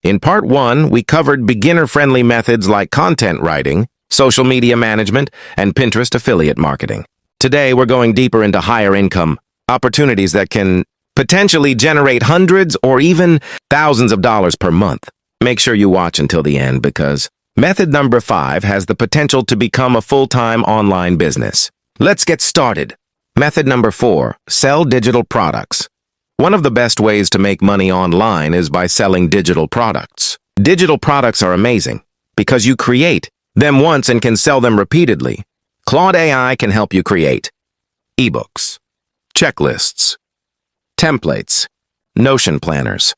In Part 1, we covered beginner-friendly methods like content writing, social media management, and Pinterest affiliate marketing. Today, we're going deeper into higher income opportunities that can potentially generate hundreds or even thousands of dollars per month. Make sure you watch until the end because method number 5 has the potential to become a full-time online business. Let's get started. Method number 4, sell digital products. One of the best ways to make money online is by selling digital products. Digital products are amazing because you create them once and can sell them repeatedly. Claude AI can help you create ebooks, checklists, templates, Notion planners,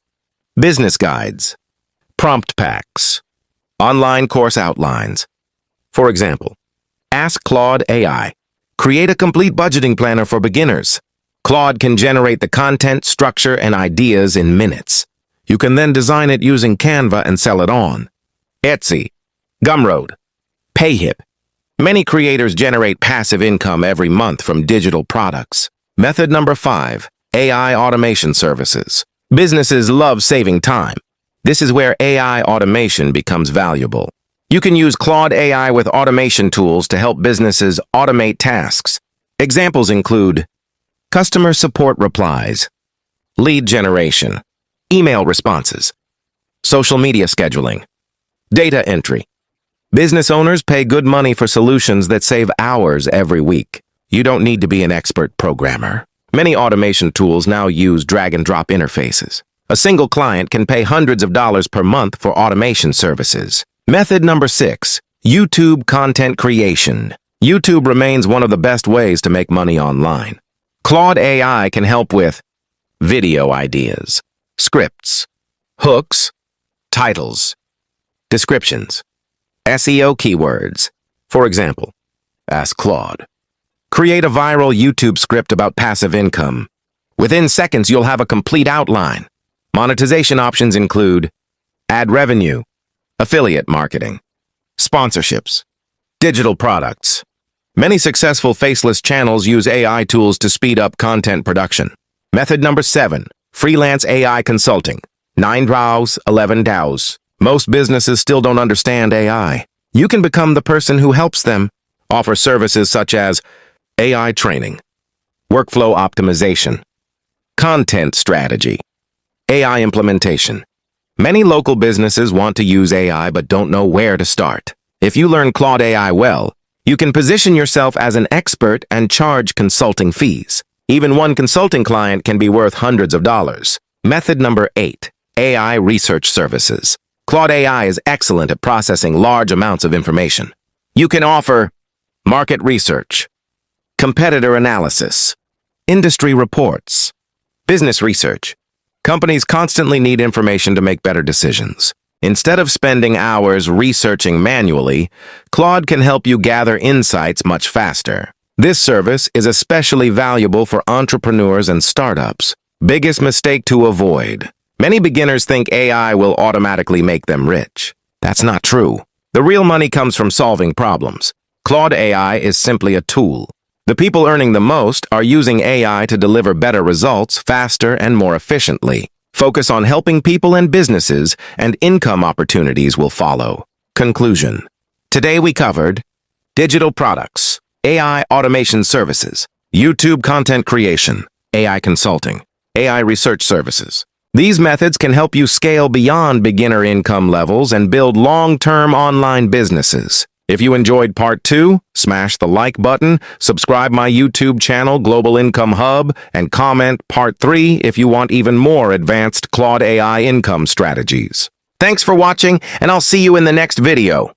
business guides, prompt packs, online course outlines. For example, ask Claude AI, create a complete budgeting planner for beginners. Claude can generate the content, structure, and ideas in minutes. You can then design it using Canva and sell it on Etsy, Gumroad, Payhip. Many creators generate passive income every month from digital products. Method number 5, AI automation services. Businesses love saving time. This is where AI automation becomes valuable. You can use Claude AI with automation tools to help businesses automate tasks. Examples include customer support replies, lead generation, email responses, social media scheduling, data entry. Business owners pay good money for solutions that save hours every week. You don't need to be an expert programmer. Many automation tools now use drag-and-drop interfaces. A single client can pay hundreds of dollars per month for automation services. Method number 6, YouTube content creation. YouTube remains one of the best ways to make money online. Claude AI can help with video ideas, scripts, hooks, titles, descriptions, SEO keywords. For example, ask Claude, create a viral YouTube script about passive income. Within seconds, you'll have a complete outline. Monetization options include ad revenue, affiliate marketing, sponsorships, digital products. Many successful faceless channels use AI tools to speed up content production. Method number 7, freelance AI consulting. 9 DAOs, 11 DAOs. Most businesses still don't understand AI. You can become the person who helps them. Offer services such as AI training, workflow optimization, content strategy, AI implementation. Many local businesses want to use AI but don't know where to start. If you learn Claude AI well, you can position yourself as an expert and charge consulting fees. Even one consulting client can be worth hundreds of dollars. Method number 8, AI research services. Claude AI is excellent at processing large amounts of information. You can offer market research, competitor analysis, industry reports, business research. Companies constantly need information to make better decisions. Instead of spending hours researching manually, Claude can help you gather insights much faster. This service is especially valuable for entrepreneurs and startups. Biggest mistake to avoid. Many beginners think AI will automatically make them rich. That's not true. The real money comes from solving problems. Claude AI is simply a tool. The people earning the most are using AI to deliver better results faster and more efficiently. Focus on helping people and businesses, and income opportunities will follow. Conclusion. Today we covered digital products, AI automation services, YouTube content creation, AI consulting, AI research services. These methods can help you scale beyond beginner income levels and build long-term online businesses. If you enjoyed Part 2, smash the like button, subscribe my YouTube channel, Global Income Hub, and comment Part 3 if you want even more advanced Claude AI income strategies. Thanks for watching, and I'll see you in the next video.